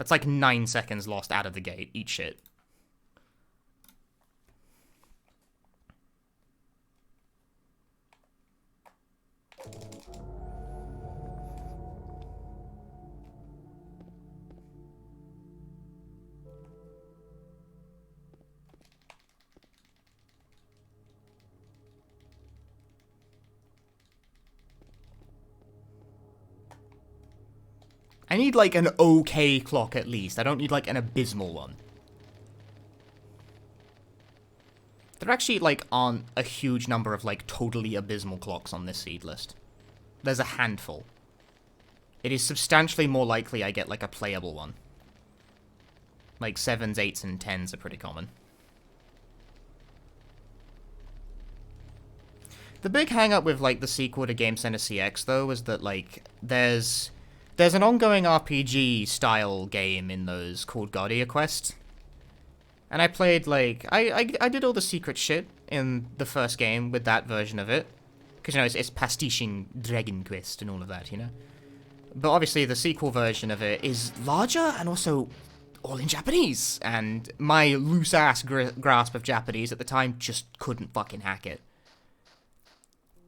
That's like 9 seconds lost out of the gate. Eat shit. I need, like, an okay clock at least. I don't need, like, an abysmal one. There actually, like, aren't a huge number of, like, totally abysmal clocks on this seed list. There's a handful. It is substantially more likely I get, like, a playable one. Like, 7s, 8s, and 10s are pretty common. The big hang-up with, like, the sequel to Game Center CX, though, is that, like, there's an ongoing RPG-style game in those called Guardia Quest. And I played, like, I did all the secret shit in the first game with that version of it. Because, you know, it's pastiching Dragon Quest and all of that, you know? But obviously the sequel version of it is larger and also all in Japanese. And my loose-ass grasp of Japanese at the time just couldn't fucking hack it.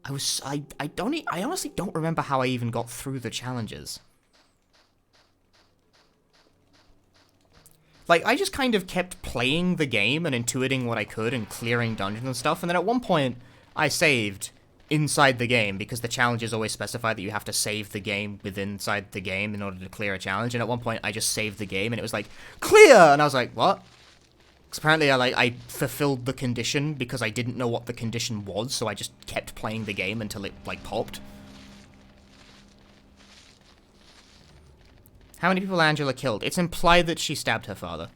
I honestly don't remember how I even got through the challenges. Like, I just kind of kept playing the game and intuiting what I could and clearing dungeons and stuff, and then at one point, I saved inside the game, because the challenges always specify that you have to save the game inside the game in order to clear a challenge, and at one point, I just saved the game, and it was like, clear! And I was like, what? Because apparently, I fulfilled the condition because I didn't know what the condition was, so I just kept playing the game until it, like, popped. How many people Angela killed? It's implied that she stabbed her father.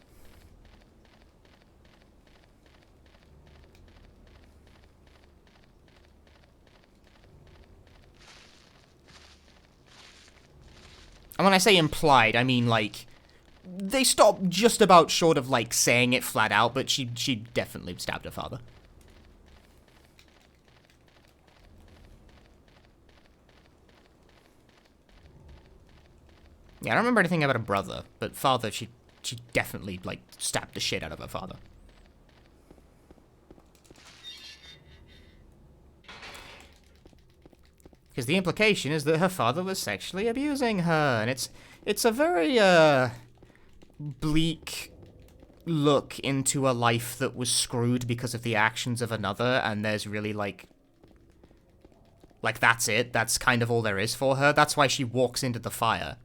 And when I say implied, I mean, like, they stop just about short of, like, saying it flat out, but she definitely stabbed her father. Yeah, I don't remember anything about her brother, but father, she definitely, like, stabbed the shit out of her father. Because the implication is that her father was sexually abusing her, and it's a very, bleak look into a life that was screwed because of the actions of another, and there's really, like, that's it. That's kind of all there is for her. That's why she walks into the fire.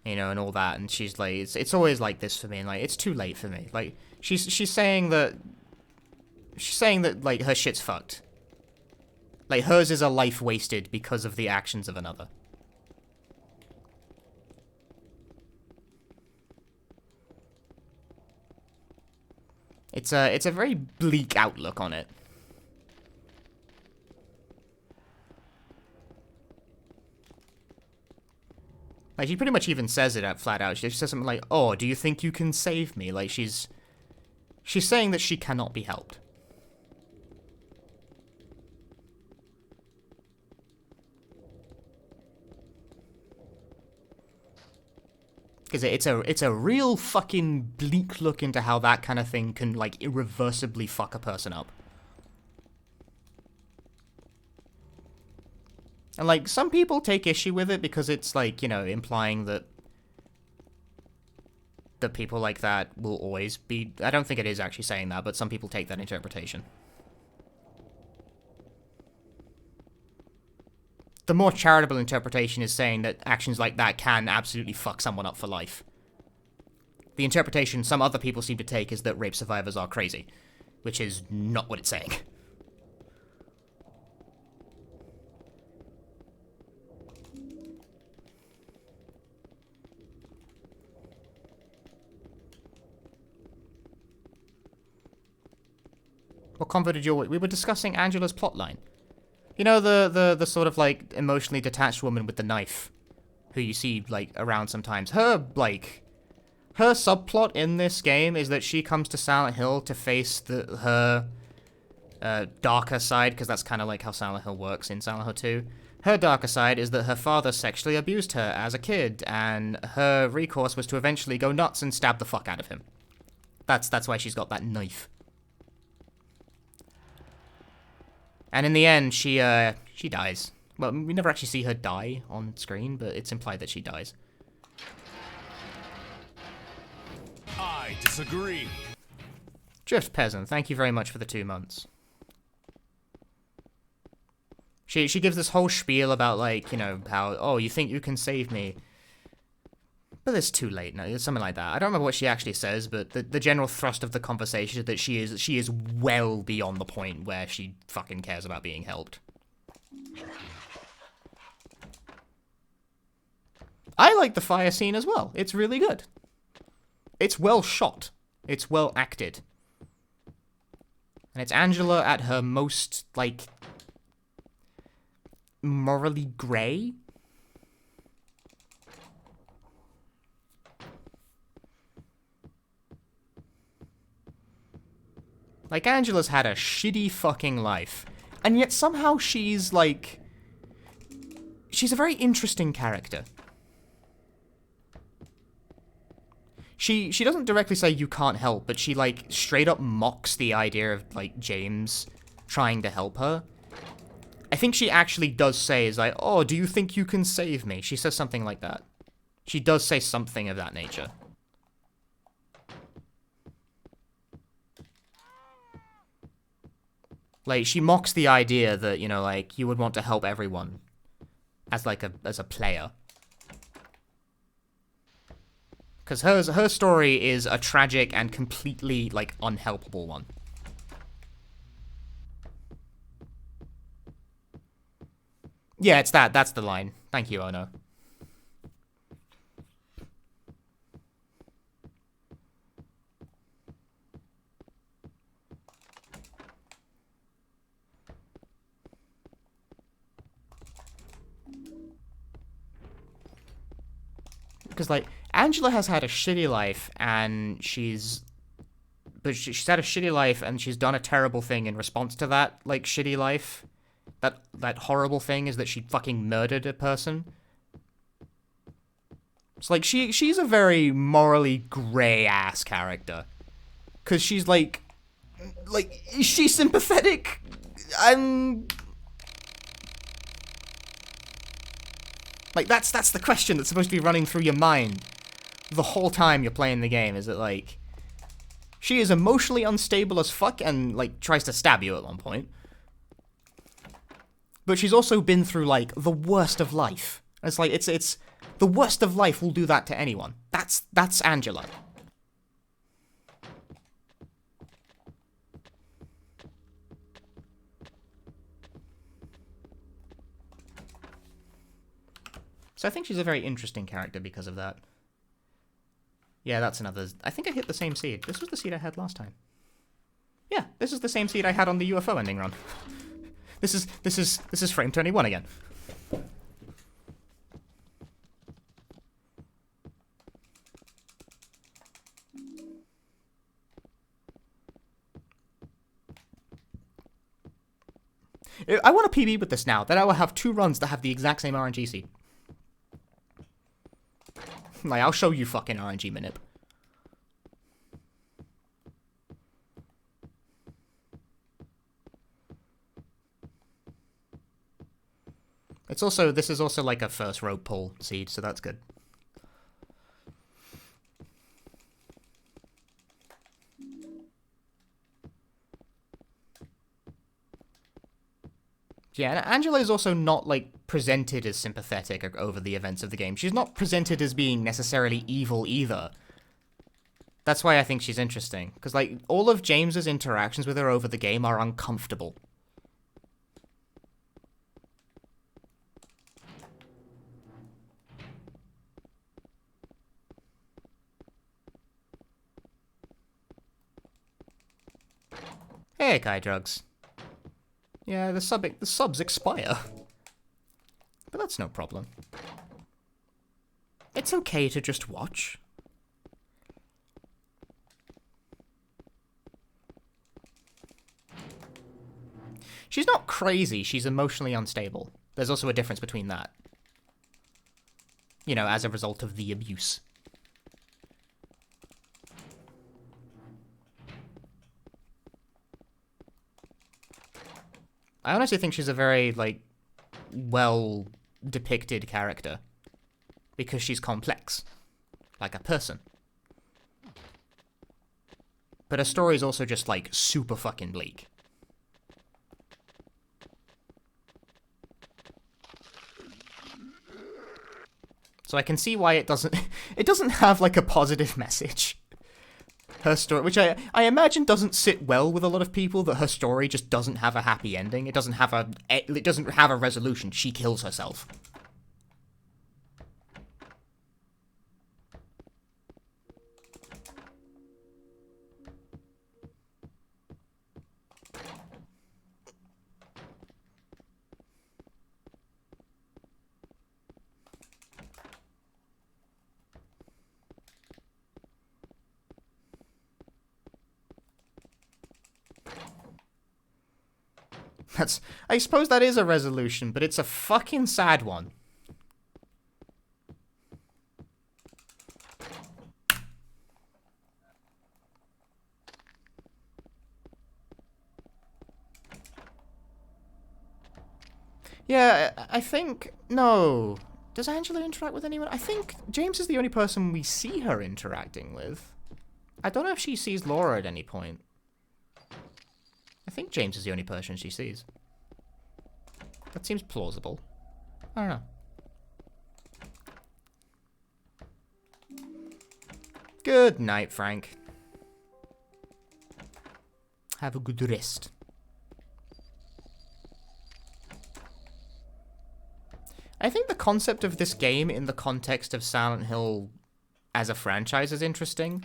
You know, and all that, and she's like, it's always like this for me, and like, it's too late for me. Like, she's saying that, like, her shit's fucked. Like, hers is a life wasted because of the actions of another. It's a very bleak outlook on it. Like, she pretty much even says it out flat out. She says something like, oh, do you think you can save me? Like, she's saying that she cannot be helped. Because it's a real fucking bleak look into how that kind of thing can, like, irreversibly fuck a person up. And, like, some people take issue with it because it's, like, you know, implying that people like that will always be... I don't think it is actually saying that, but some people take that interpretation. The more charitable interpretation is saying that actions like that can absolutely fuck someone up for life. The interpretation some other people seem to take is that rape survivors are crazy, which is not what it's saying. What convo did you... We were discussing Angela's plotline. You know, the sort of, like, emotionally detached woman with the knife, who you see, like, around sometimes. Her, like, her subplot in this game is that she comes to Silent Hill to face her darker side, because that's kind of like how Silent Hill works in Silent Hill 2. Her darker side is that her father sexually abused her as a kid, and her recourse was to eventually go nuts and stab the fuck out of him. That's why she's got that knife. And in the end, she dies. Well, we never actually see her die on screen, but it's implied that she dies. I disagree. Drift Peasant, thank you very much for the 2 months. She gives this whole spiel about, like, you know, how, oh, you think you can save me. But it's too late now, it's something like that. I don't remember what she actually says, but the general thrust of the conversation is that she is well beyond the point where she fucking cares about being helped. I like the fire scene as well. It's really good. It's well shot. It's well acted. And it's Angela at her most, like, morally grey. Like, Angela's had a shitty fucking life. And yet somehow she's, like... She's a very interesting character. She doesn't directly say you can't help, but she, like, straight up mocks the idea of, like, James trying to help her. I think she actually does say, is like, oh, do you think you can save me? She says something like that. She does say something of that nature. Like, she mocks the idea that, you know, like, you would want to help everyone as, like, as a player. Because her story is a tragic and completely, like, unhelpable one. Yeah, it's that. That's the line. Thank you, Ono. Because, like, Angela has had a shitty life, and she's had a shitty life, and she's done a terrible thing in response to that, like, shitty life. That horrible thing is that she fucking murdered a person. It's like, she's a very morally grey-ass character. Because she's, like, is she sympathetic? Like, that's the question that's supposed to be running through your mind the whole time you're playing the game, is that, like, she is emotionally unstable as fuck and, like, tries to stab you at one point. But she's also been through, like, the worst of life. It's like, it's the worst of life will do that to anyone. That's Angela. So I think she's a very interesting character because of that. Yeah, that's another... I think I hit the same seed. This was the seed I had last time. Yeah, this is the same seed I had on the UFO ending run. This is frame 21 again. I want a PB with this now. Then I will have 2 runs that have the exact same RNG seed. Like, I'll show you fucking RNG Minip. It's also, this is also like a first row pull seed, so that's good. Yeah, and Angela is also not, like, presented as sympathetic over the events of the game. She's not presented as being necessarily evil either. That's why I think she's interesting. Because, like, all of James's interactions with her over the game are uncomfortable. Hey, Kai Drugs. Yeah, the subs expire. But that's no problem. It's okay to just watch. She's not crazy, she's emotionally unstable. There's also a difference between that. You know, as a result of the abuse. I honestly think she's a very, like, well depicted character. Because she's complex. Like a person. But her story is also just, like, super fucking bleak. So I can see why it doesn't have, like, a positive message. Her story, which I imagine doesn't sit well with a lot of people, that her story just doesn't have a happy ending. It doesn't have a resolution. She kills herself. I suppose that is a resolution, but it's a fucking sad one. Yeah, I think... No. Does Angela interact with anyone? I think James is the only person we see her interacting with. I don't know if she sees Laura at any point. I think James is the only person she sees. That seems plausible. I don't know. Good night, Frank. Have a good rest. I think the concept of this game in the context of Silent Hill as a franchise is interesting.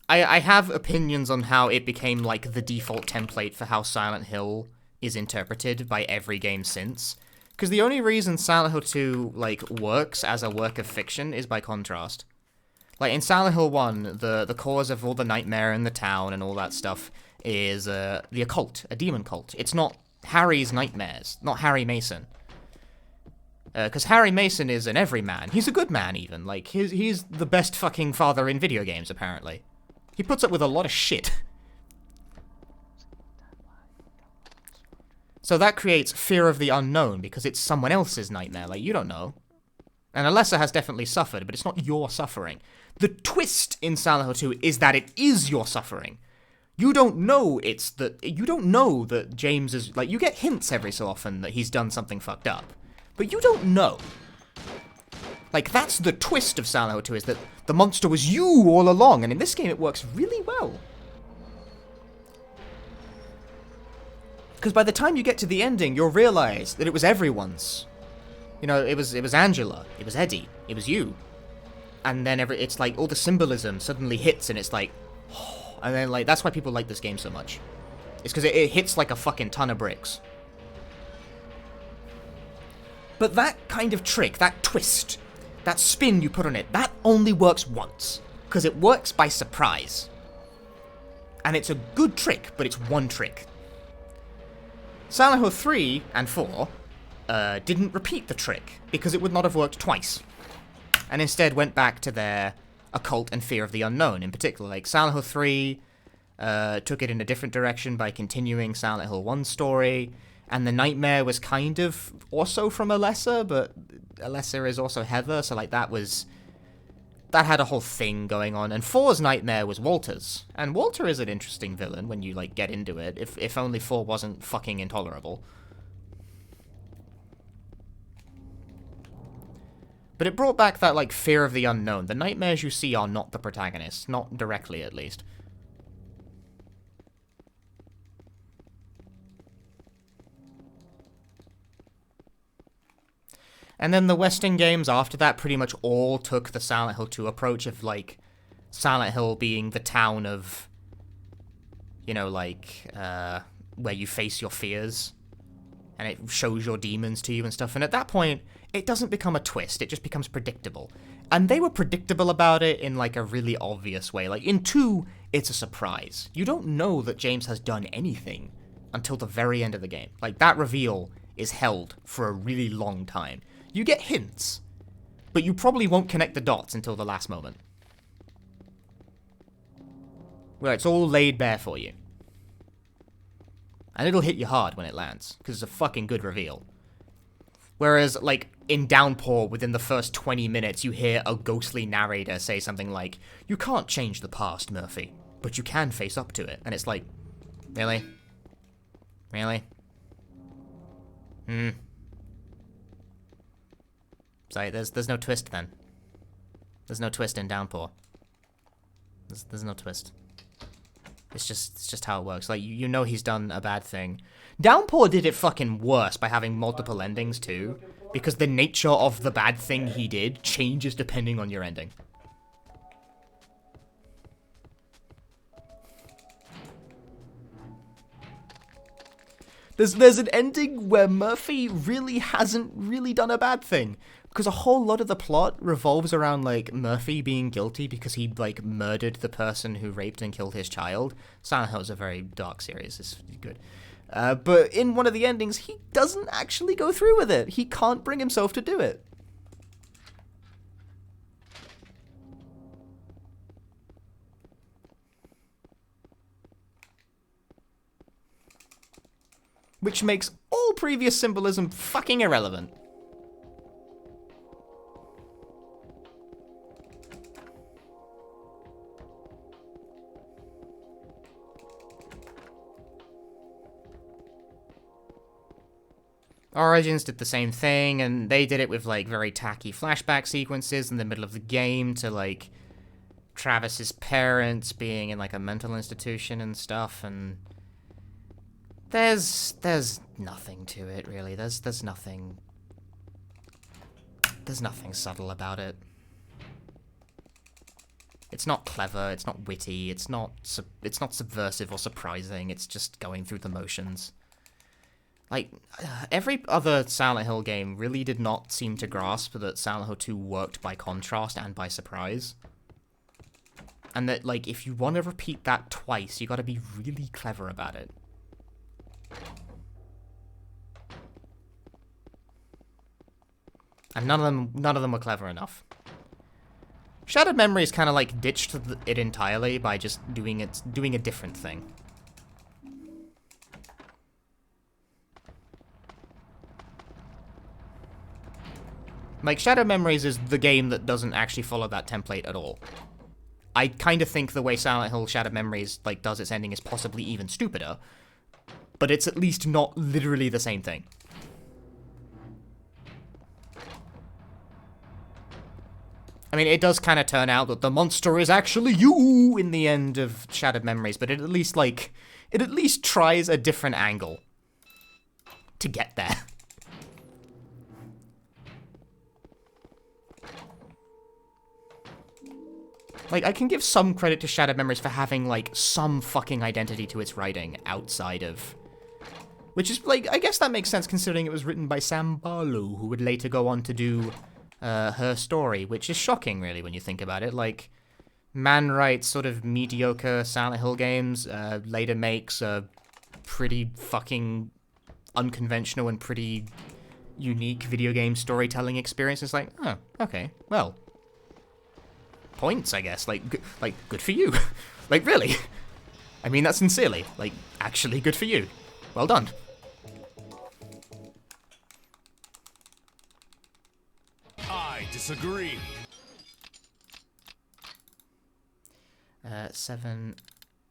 I have opinions on how it became, like, the default template for how Silent Hill is interpreted by every game since. Because the only reason Silent Hill 2, like, works as a work of fiction is by contrast. Like, in Silent Hill 1, the cause of all the nightmare in the town and all that stuff is the occult, a demon cult. It's not Harry's nightmares, not Harry Mason. Because Harry Mason is an everyman. He's a good man, even. Like, he's the best fucking father in video games, apparently. He puts up with a lot of shit. So that creates fear of the unknown, because it's someone else's nightmare. Like, you don't know. And Alessa has definitely suffered, but it's not your suffering. The twist in Silent Hill 2 is that it is your suffering. You don't know you don't know that James is... Like, you get hints every so often that he's done something fucked up. But you don't know. Like, that's the twist of Silent Hill 2, is that the monster was you all along, and in this game it works really well. Because by the time you get to the ending, you'll realize that it was everyone's. You know, it was Angela, it was Eddie, it was you. And then it's like, all the symbolism suddenly hits, and it's like, oh, and then, like, that's why people like this game so much. It's because it hits like a fucking ton of bricks. But that kind of trick, that twist, that spin you put on it, that only works once. Because it works by surprise. And it's a good trick, but it's one trick. Silent Hill 3 and 4 didn't repeat the trick, because it would not have worked twice. And instead went back to their occult and fear of the unknown in particular. Like, Silent Hill 3 took it in a different direction by continuing Silent Hill 1's story. And the nightmare was kind of also from Alessa, but Alessa is also Heather, so, like, that had a whole thing going on. And 4's nightmare was Walter's. And Walter is an interesting villain when you, like, get into it, if only 4 wasn't fucking intolerable. But it brought back that, like, fear of the unknown. The nightmares you see are not the protagonists, not directly, at least. And then the Western games after that pretty much all took the Silent Hill 2 approach of, like, Silent Hill being the town of, you know, like, where you face your fears, and it shows your demons to you and stuff. And at that point, it doesn't become a twist, it just becomes predictable. And they were predictable about it in, like, a really obvious way. Like, in 2, it's a surprise. You don't know that James has done anything until the very end of the game. Like, that reveal is held for a really long time. You get hints, but you probably won't connect the dots until the last moment. Where it's all laid bare for you. And it'll hit you hard when it lands, because it's a fucking good reveal. Whereas, like, in Downpour, within the first 20 minutes, you hear a ghostly narrator say something like, "You can't change the past, Murphy, but you can face up to it." And it's like, really? Really? Sorry, there's no twist then. There's no twist in Downpour. There's no twist. It's just how it works. Like, you know he's done a bad thing. Downpour did it fucking worse by having multiple endings too, because the nature of the bad thing he did changes depending on your ending. There's an ending where Murphy really hasn't really done a bad thing, because a whole lot of the plot revolves around, like, Murphy being guilty because he, like, murdered the person who raped and killed his child. Silent Hill is a very dark series, it's good. But in one of the endings, he doesn't actually go through with it. He can't bring himself to do it. Which makes all previous symbolism fucking irrelevant. Origins did the same thing, and they did it with, like, very tacky flashback sequences in the middle of the game to, like, Travis's parents being in, like, a mental institution and stuff, and there's nothing to it, really. There's nothing subtle about it. It's not clever, it's not witty, it's not subversive or surprising, it's just going through the motions. Like, every other Silent Hill game really did not seem to grasp that Silent Hill 2 worked by contrast and by surprise. And that, like, if you want to repeat that twice, you gotta be really clever about it. And none of them were clever enough. Shattered Memories kind of, like, ditched it entirely by just doing a different thing. Like, Shadow Memories is the game that doesn't actually follow that template at all. I kind of think the way Silent Hill Shadow Memories, like, does its ending is possibly even stupider, but it's at least not literally the same thing. I mean, it does kind of turn out that the monster is actually you in the end of Shattered Memories, but it at least tries a different angle to get there. Like, I can give some credit to Shattered Memories for having, like, some fucking identity to its writing outside of... Which is, like, I guess that makes sense considering it was written by Sam Barlow, who would later go on to do Her Story, which is shocking, really, when you think about it. Like, man writes sort of mediocre Silent Hill games, later makes a pretty fucking unconventional and pretty unique video game storytelling experience. It's like, oh, okay, well... points, I guess. Like, good for you. Like, really. I mean that sincerely. Like, actually good for you. Well done. I disagree. 7,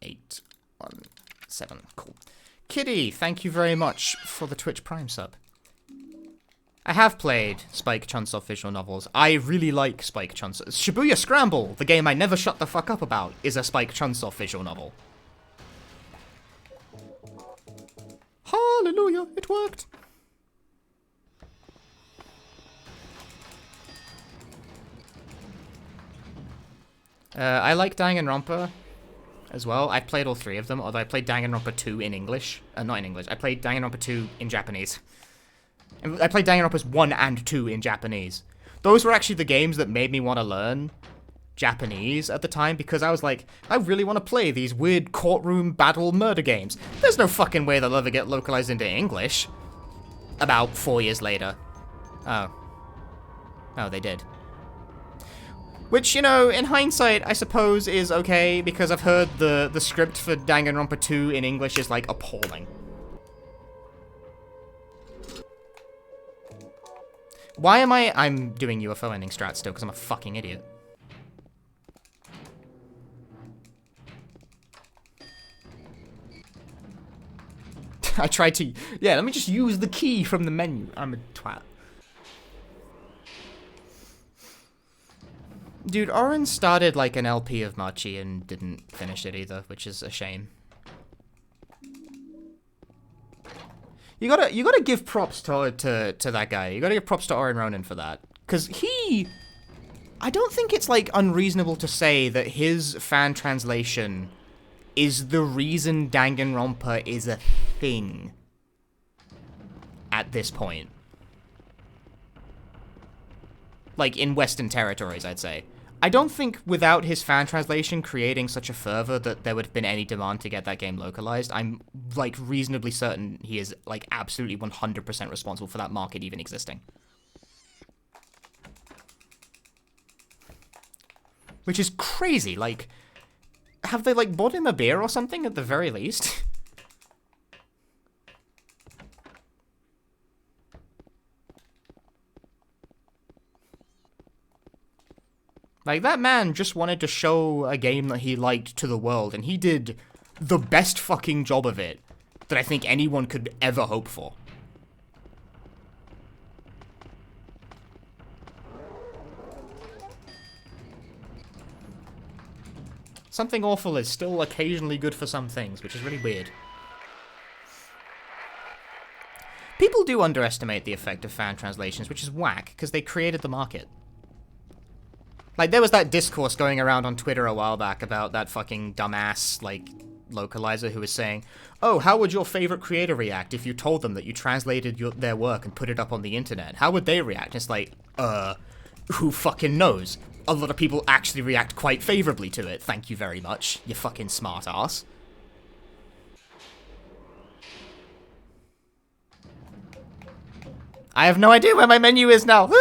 8, 1, 7. Cool. Kitty, thank you very much for the Twitch Prime sub. I have played Spike Chunsoft visual novels. I really like Spike Chunsoft. Shibuya Scramble, the game I never shut the fuck up about, is a Spike Chunsoft visual novel. Hallelujah, it worked. I like Danganronpa as well. I played all three of them, although I played Danganronpa 2 in English. Not in English. I played Danganronpa 2 in Japanese. I played Danganronpas 1 and 2 in Japanese. Those were actually the games that made me want to learn Japanese at the time because I was like, I really want to play these weird courtroom battle murder games. There's no fucking way they'll ever get localized into English. About 4 years later. Oh. Oh, they did. Which, you know, in hindsight, I suppose is okay, because I've heard the script for Danganronpa 2 in English is, like, appalling. Why am I'm doing UFO ending strat still, because I'm a fucking idiot. I tried to... Yeah, let me just use the key from the menu. I'm a twat. Dude, Oren started like an LP of Machi and didn't finish it either, which is a shame. You gotta give props to that guy. You gotta give props to Oren Ronan for that. Cause I don't think it's like unreasonable to say that his fan translation is the reason Danganronpa is a thing at this point. Like, in Western territories, I'd say. I don't think without his fan translation creating such a fervor that there would have been any demand to get that game localized. I'm, like, reasonably certain he is, like, absolutely 100% responsible for that market even existing. Which is crazy, like... Have they, like, bought him a beer or something at the very least? Like, that man just wanted to show a game that he liked to the world, and he did the best fucking job of it that I think anyone could ever hope for. Something awful is still occasionally good for some things, which is really weird. People do underestimate the effect of fan translations, which is whack, because they created the market. Like, there was that discourse going around on Twitter a while back about that fucking dumbass, like, localizer who was saying, oh, how would your favorite creator react if you told them that you translated their work and put it up on the internet? How would they react? And it's like, who fucking knows? A lot of people actually react quite favorably to it. Thank you very much, you fucking smart ass. I have no idea where my menu is now.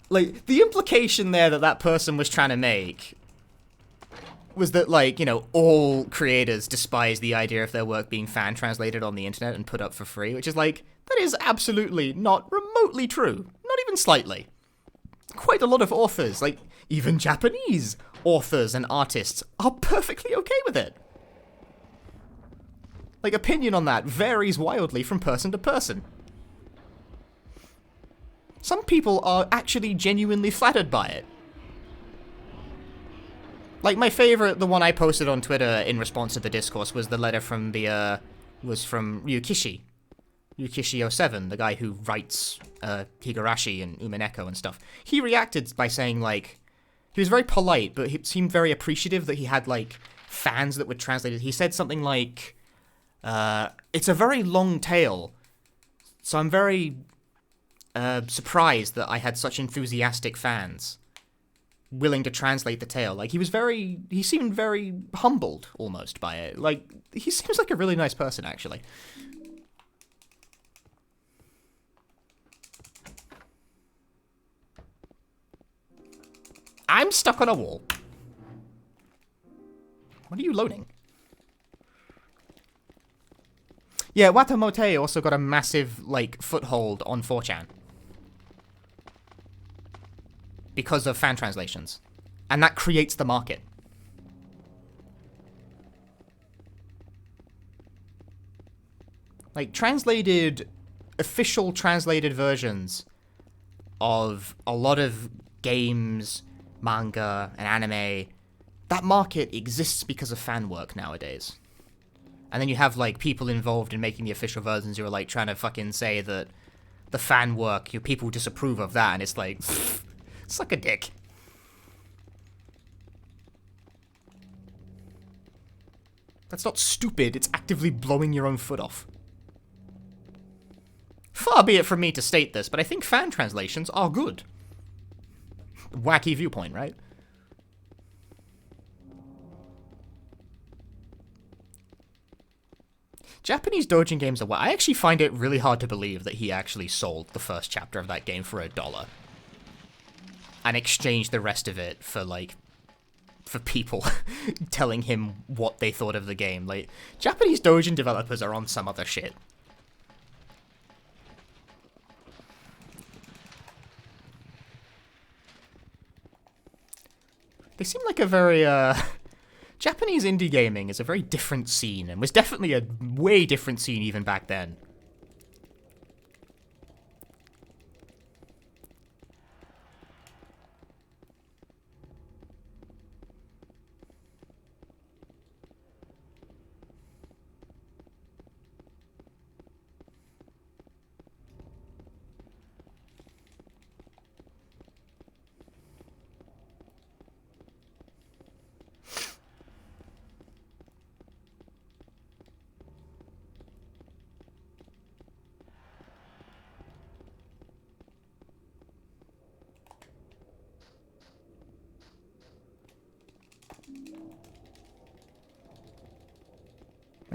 Like, the implication there that person was trying to make was that, like, you know, all creators despise the idea of their work being fan translated on the internet and put up for free, which is like, that is absolutely not remotely true. Not even slightly. Quite a lot of authors, like, even Japanese authors and artists, are perfectly okay with it. Like, opinion on that varies wildly from person to person. Some people are actually genuinely flattered by it. Like, my favorite, the one I posted on Twitter in response to the discourse, was the letter from from Ryukishi. Ryukishi07, the guy who writes Higurashi and Umineko and stuff. He reacted by saying, like, he was very polite, but he seemed very appreciative that he had, like, fans that would translate it. He said something like, it's a very long tale, so I'm very surprised that I had such enthusiastic fans willing to translate the tale. Like, he seemed very humbled, almost, by it. Like, he seems like a really nice person, actually. I'm stuck on a wall. What are you loading? Yeah, Watamote also got a massive, like, foothold on 4chan. Because of fan translations. And that creates the market. Like, official translated versions of a lot of games, manga, and anime, that market exists because of fan work nowadays. And then you have, like, people involved in making the official versions who are, like, trying to fucking say that the fan work, people disapprove of that, and it's like, suck a dick. That's not stupid, it's actively blowing your own foot off. Far be it from me to state this, but I think fan translations are good. wacky viewpoint, right? Japanese doujin games are... I actually find it really hard to believe that he actually sold the first chapter of that game for $1 and exchanged the rest of it for, like, for people telling him what they thought of the game. Like, Japanese doujin developers are on some other shit. They seem like a very, Japanese indie gaming is a very different scene, and was definitely a way different scene even back then.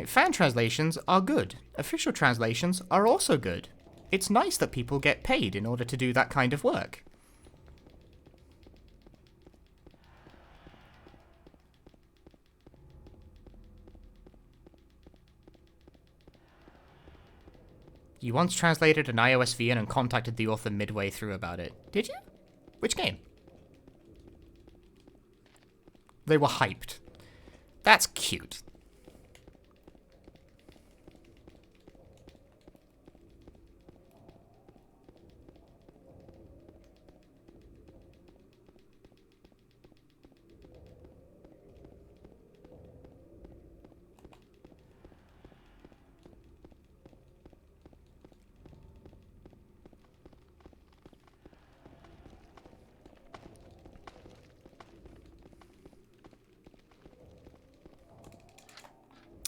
Fan translations are good. Official translations are also good. It's nice that people get paid in order to do that kind of work. You once translated an iOS VN and contacted the author midway through about it. Did you? Which game? They were hyped. That's cute.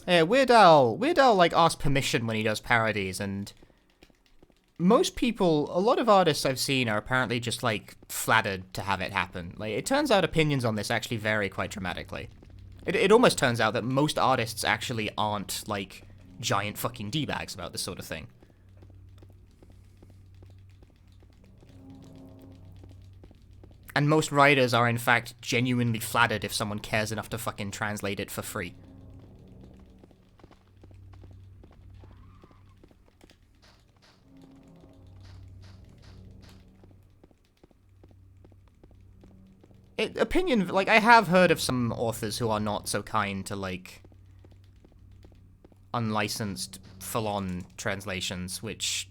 Yeah, Weird Al, like, asks permission when he does parodies, and most people, a lot of artists I've seen are apparently just, like, flattered to have it happen. Like, it turns out opinions on this actually vary quite dramatically. It almost turns out that most artists actually aren't, like, giant fucking D-bags about this sort of thing. And most writers are, in fact, genuinely flattered if someone cares enough to fucking translate it for free. Opinion, like, I have heard of some authors who are not so kind to, like, unlicensed, full-on translations, which,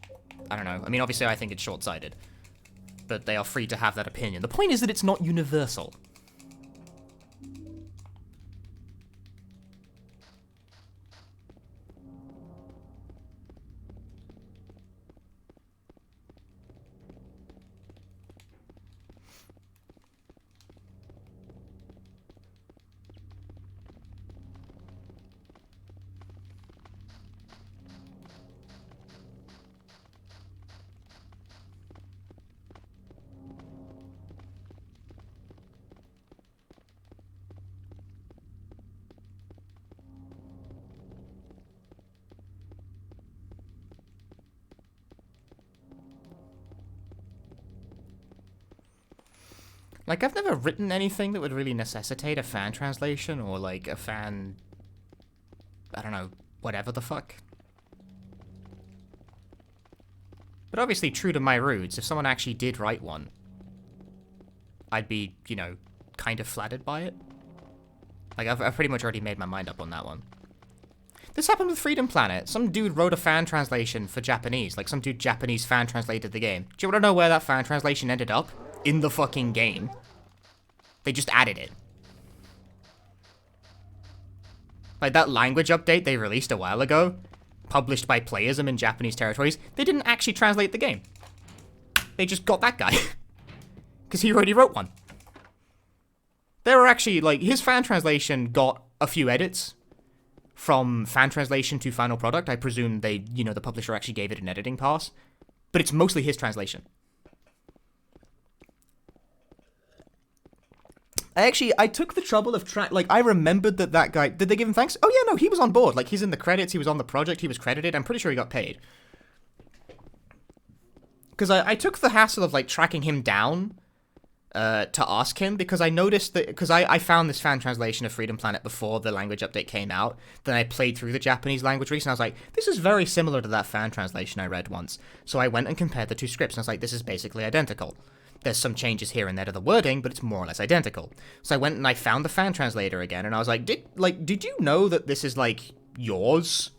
I don't know. I mean, obviously I think it's short-sighted, but they are free to have that opinion. The point is that it's not universal. Like, I've never written anything that would really necessitate a fan translation or, like, a fan... I don't know, whatever the fuck. But obviously, true to my roots, if someone actually did write one, I'd be, you know, kind of flattered by it. Like, I've pretty much already made my mind up on that one. This happened with Freedom Planet. Some dude wrote a fan translation for Japanese. Like, some dude Japanese fan translated the game. Do you want to know where that fan translation ended up? In the fucking game. They just added it. Like, that language update they released a while ago, published by Playism in Japanese territories, they didn't actually translate the game. They just got that guy. Because he already wrote one. There were actually, like, his fan translation got a few edits from fan translation to final product. I presume they, you know, the publisher actually gave it an editing pass. But it's mostly his translation. I took the trouble of I remembered that guy, did they give him thanks? Oh yeah, no, he was on board. Like, he's in the credits, he was on the project, he was credited, I'm pretty sure he got paid. Because I took the hassle of, like, tracking him down to ask him, because I noticed that, because I found this fan translation of Freedom Planet before the language update came out, then I played through the Japanese language recently, and I was like, this is very similar to that fan translation I read once. So I went and compared the two scripts, and I was like, this is basically identical. There's some changes here and there to the wording, but it's more or less identical. So I went and I found the fan translator again, and I was like, did you know that this is, like, yours?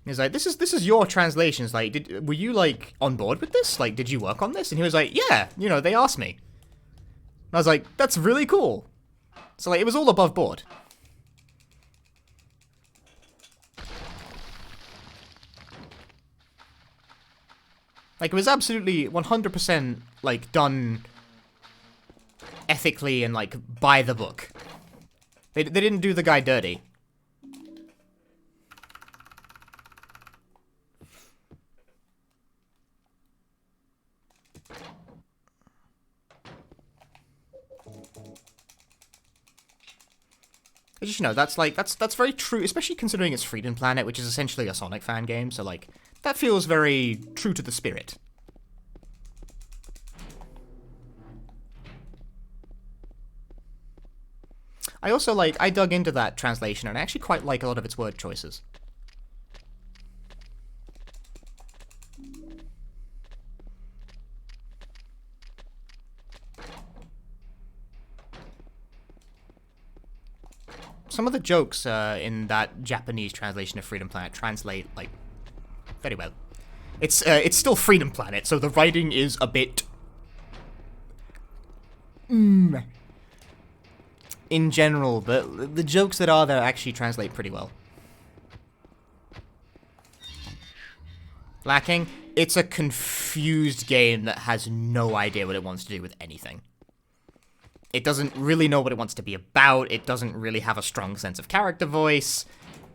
He's like, this is your translations. Like, were you, like, on board with this? Like, did you work on this? And he was like, yeah, you know, they asked me. And I was like, that's really cool. So, like, it was all above board. Like, it was absolutely 100%, like, done ethically and, like, by the book. They didn't do the guy dirty. Just, you know, that's very true, especially considering it's Freedom Planet, which is essentially a Sonic fan game, so, like, that feels very true to the spirit. I also, like, I dug into that translation, and I actually quite like a lot of its word choices. Some of the jokes in that Japanese translation of Freedom Planet translate, like, very well. It's still Freedom Planet, so the writing is a bit... in general, but the jokes that are there actually translate pretty well. Lacking? It's a confused game that has no idea what it wants to do with anything. It doesn't really know what it wants to be about. It doesn't really have a strong sense of character voice.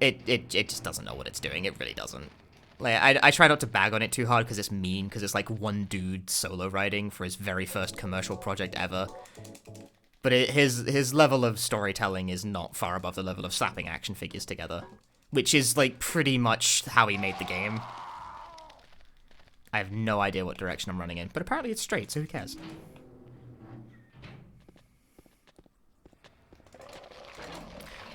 It just doesn't know what it's doing. It really doesn't. Like, I try not to bag on it too hard because it's mean, because it's like one dude solo writing for his very first commercial project ever. But his level of storytelling is not far above the level of slapping action figures together, which is, like, pretty much how he made the game. I have no idea what direction I'm running in, but apparently it's straight, so who cares?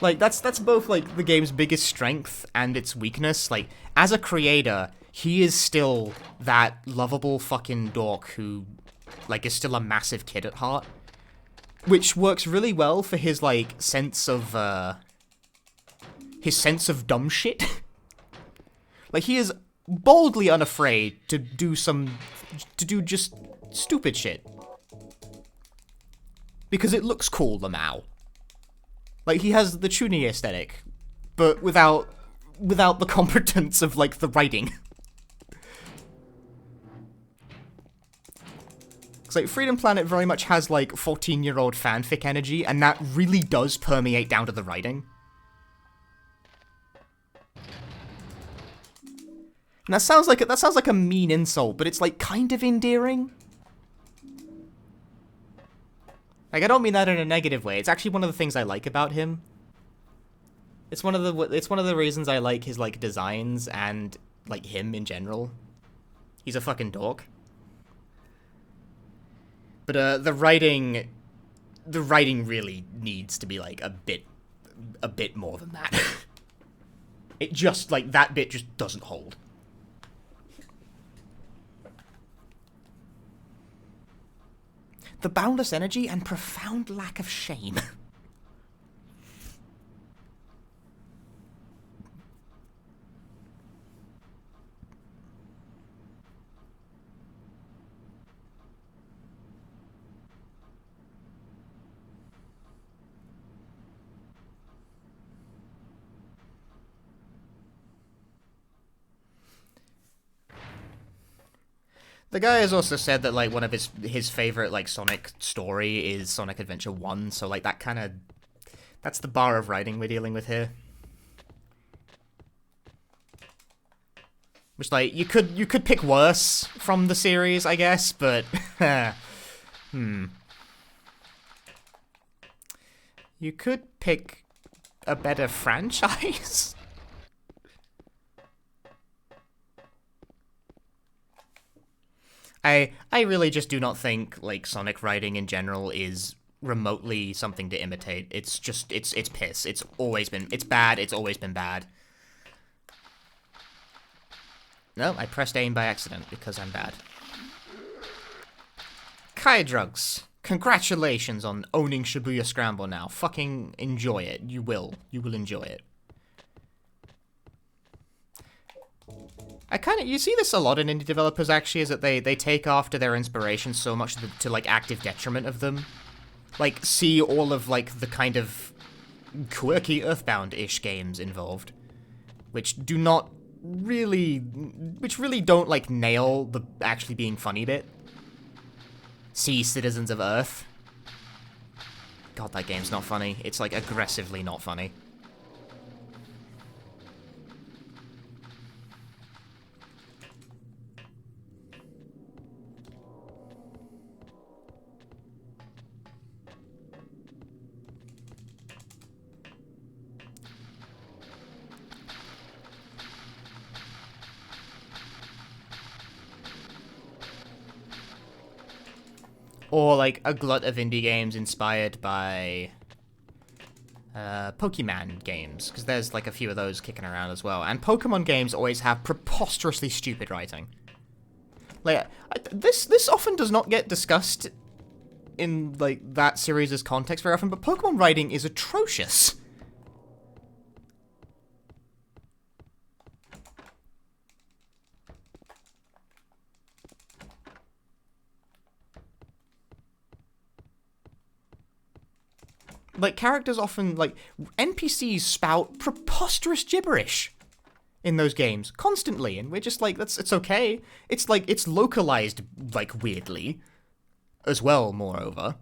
Like, that's both, like, the game's biggest strength and its weakness. Like, as a creator, he is still that lovable fucking dork who, like, is still a massive kid at heart. Which works really well for his, like, sense of dumb shit. Like, he is boldly unafraid to do just stupid shit. Because it looks cool, Lamau. Like, he has the Chuny aesthetic, but without the competence of, like, the writing. It's like, Freedom Planet very much has, like, 14-year-old fanfic energy, and that really does permeate down to the writing. And that sounds like a mean insult, but it's, like, kind of endearing. Like, I don't mean that in a negative way. It's actually one of the things I like about him. It's one of the reasons I like his, like, designs and, like, him in general. He's a fucking dork. But the writing really needs to be, like, a bit more than that. It just, like, that bit just doesn't hold. The boundless energy and profound lack of shame. The guy has also said that, like, one of his favorite, like, Sonic story is Sonic Adventure 1, so, like, that's the bar of writing we're dealing with here. Which, like, you could pick worse from the series, I guess, but you could pick a better franchise. I really just do not think like Sonic writing in general is remotely something to imitate. It's just it's piss. It's bad. It's always been bad. No, I pressed aim by accident because I'm bad. Kai Drugs. Congratulations on owning Shibuya Scramble now. Fucking enjoy it. You will. You will enjoy it. You see this a lot in indie developers, actually, is that they take after their inspiration so much to, like, active detriment of them. Like, see all of, like, the kind of quirky Earthbound-ish games involved. Which really don't, like, nail the actually being funny bit. See Citizens of Earth. God, that game's not funny. It's, like, aggressively not funny. Or, like, a glut of indie games inspired by Pokemon games, because there's, like, a few of those kicking around as well. And Pokemon games always have preposterously stupid writing. Like, this often does not get discussed in, like, that series' context very often, but Pokemon writing is atrocious. Like, characters often, like, NPCs spout preposterous gibberish in those games, constantly, and we're just like, it's okay. It's, like, it's localized, like, weirdly, as well, moreover.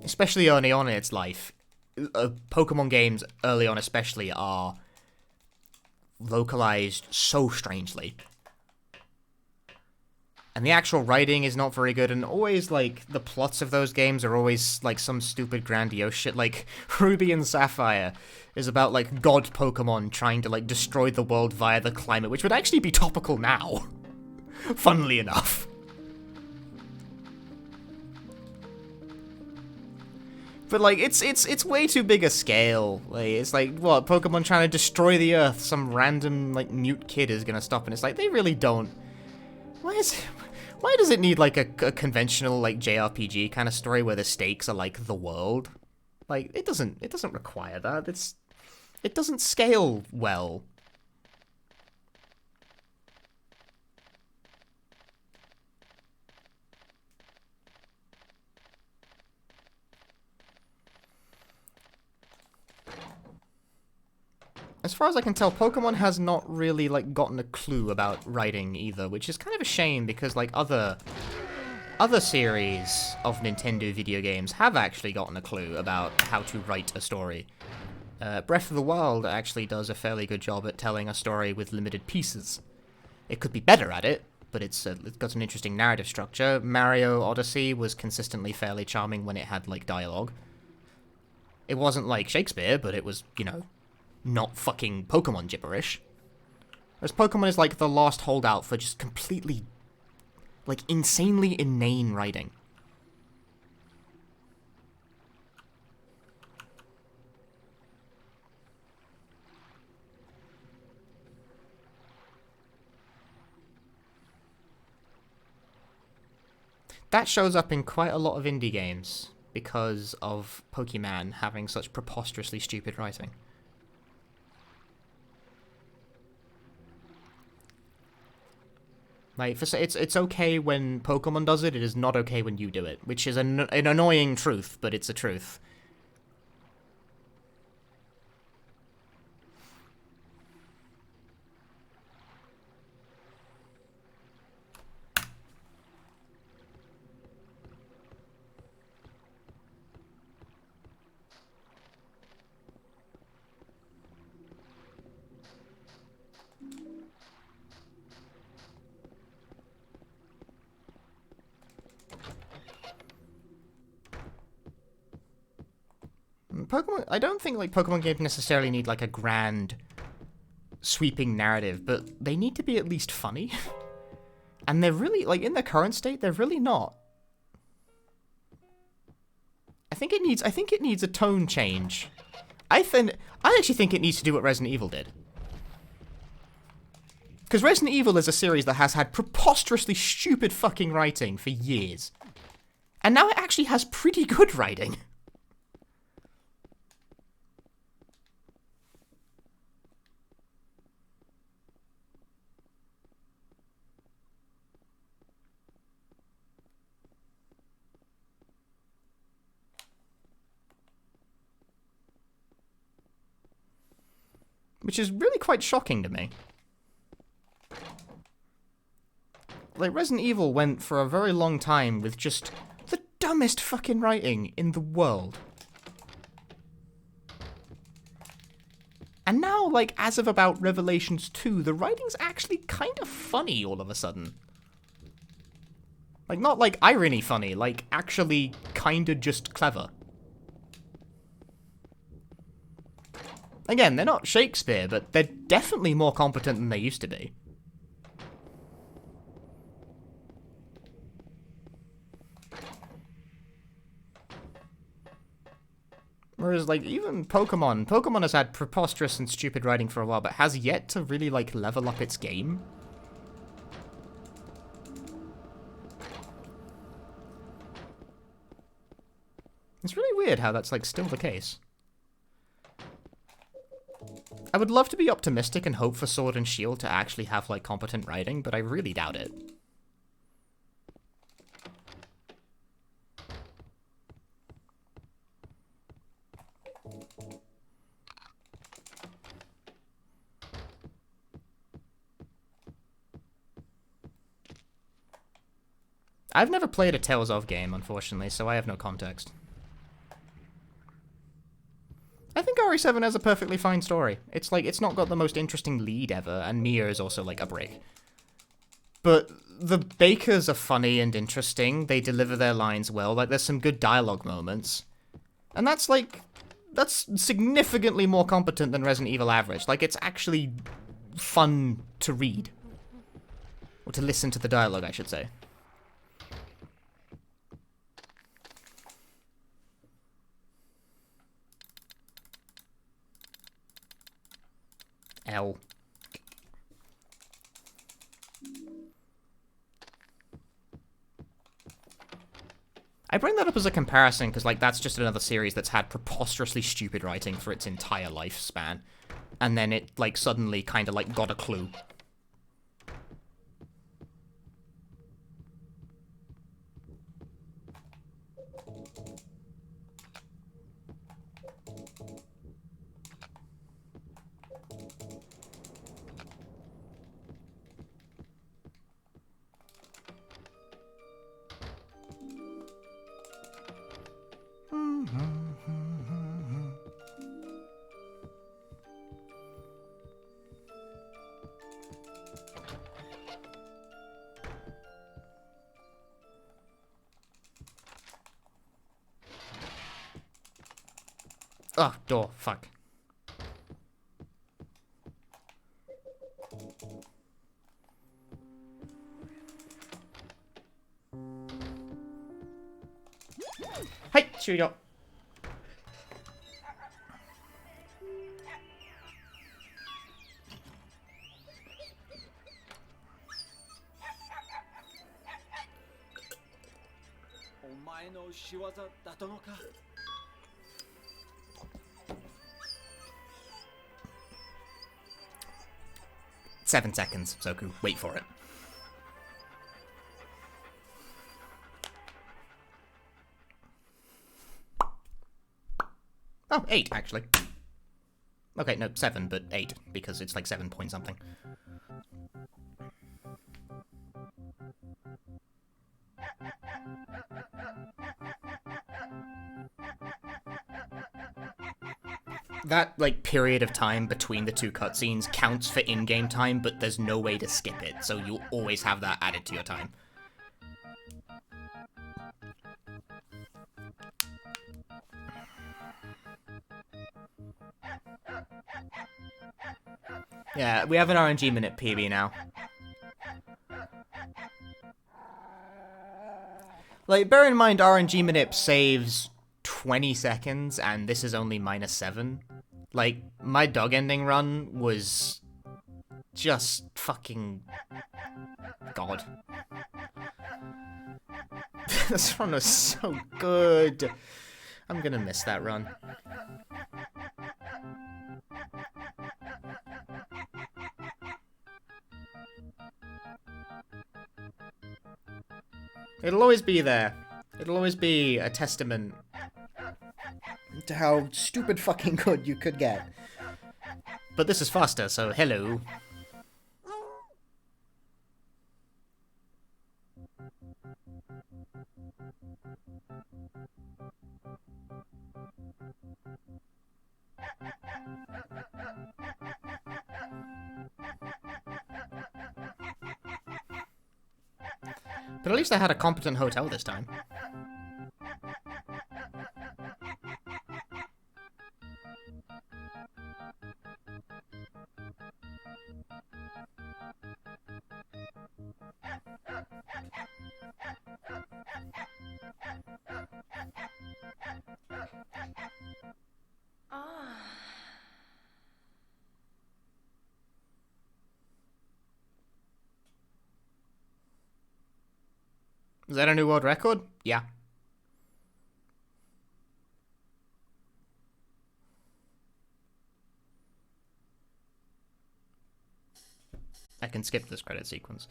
Especially early on in its life. Pokemon games, early on especially, are localized so strangely. And the actual writing is not very good, and always, like, the plots of those games are always, like, some stupid grandiose shit, like, Ruby and Sapphire is about, like, god Pokemon trying to, like, destroy the world via the climate, which would actually be topical now, funnily enough. But, like, it's way too big a scale. Like, it's like, what, Pokemon trying to destroy the Earth, some random, like, mute kid is gonna stop, and it's like, they really don't. Why does it need, like, a conventional, like, JRPG kind of story where the stakes are, like, the world? Like, it doesn't require that. It doesn't scale well. As far as I can tell, Pokemon has not really, like, gotten a clue about writing either, which is kind of a shame because, like, other series of Nintendo video games have actually gotten a clue about how to write a story. Breath of the Wild actually does a fairly good job at telling a story with limited pieces. It could be better at it, but it's got an interesting narrative structure. Mario Odyssey was consistently fairly charming when it had, like, dialogue. It wasn't like Shakespeare, but it was, you know, not fucking Pokemon gibberish. Whereas Pokemon is, like, the last holdout for just completely, like, insanely inane writing. That shows up in quite a lot of indie games because of Pokemon having such preposterously stupid writing. Like, it's okay when Pokemon does it, it is not okay when you do it, which is an annoying truth, but it's a truth. Pokemon, I don't think like Pokemon games necessarily need like a grand sweeping narrative, but they need to be at least funny. And they're really, like, in their current state, they're really not. I think it needs a tone change. I actually think it needs to do what Resident Evil did. Because Resident Evil is a series that has had preposterously stupid fucking writing for years. And now it actually has pretty good writing. Which is really quite shocking to me. Like, Resident Evil went for a very long time with just the dumbest fucking writing in the world. And now, like, as of about Revelations 2, the writing's actually kind of funny all of a sudden. Like, not like irony funny, like, actually kinda just clever. Again, they're not Shakespeare, but they're definitely more competent than they used to be. Whereas, like, even Pokemon has had preposterous and stupid writing for a while, but has yet to really, like, level up its game. It's really weird how that's, like, still the case. I would love to be optimistic and hope for Sword and Shield to actually have, like, competent writing, but I really doubt it. I've never played a Tales of game, unfortunately, so I have no context. I think RE7 has a perfectly fine story. It's like, it's not got the most interesting lead ever, and Mia is also like a break. But the Bakers are funny and interesting, they deliver their lines well, like there's some good dialogue moments. And that's like, that's significantly more competent than Resident Evil average. Like, it's actually fun to read. Or to listen to the dialogue, I should say. L. I bring that up as a comparison because, like, that's just another series that's had preposterously stupid writing for its entire lifespan. And then it, like, suddenly kind of, like, got a clue. Oh, door. Fuck. Hey, here we go. Seven seconds, Soku. Wait for it. Oh, 8, actually. Okay, no, 7, but 8, because it's like 7 point something. That, like, period of time between the two cutscenes counts for in-game time, but there's no way to skip it, so you'll always have that added to your time. Yeah, we have an RNG minute PB now. Like, bear in mind RNG minute saves 20 seconds, and this is only -7. Like, my dog ending run was just fucking God. This run was so good. I'm gonna miss that run. It'll always be there. It'll always be a testament to how stupid fucking good you could get. But this is faster, so hello. But at least I had a competent hotel this time. Is that a new world record? Yeah. I can skip this credit sequence.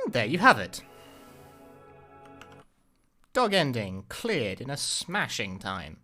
And there you have it. Dog ending cleared in a smashing time.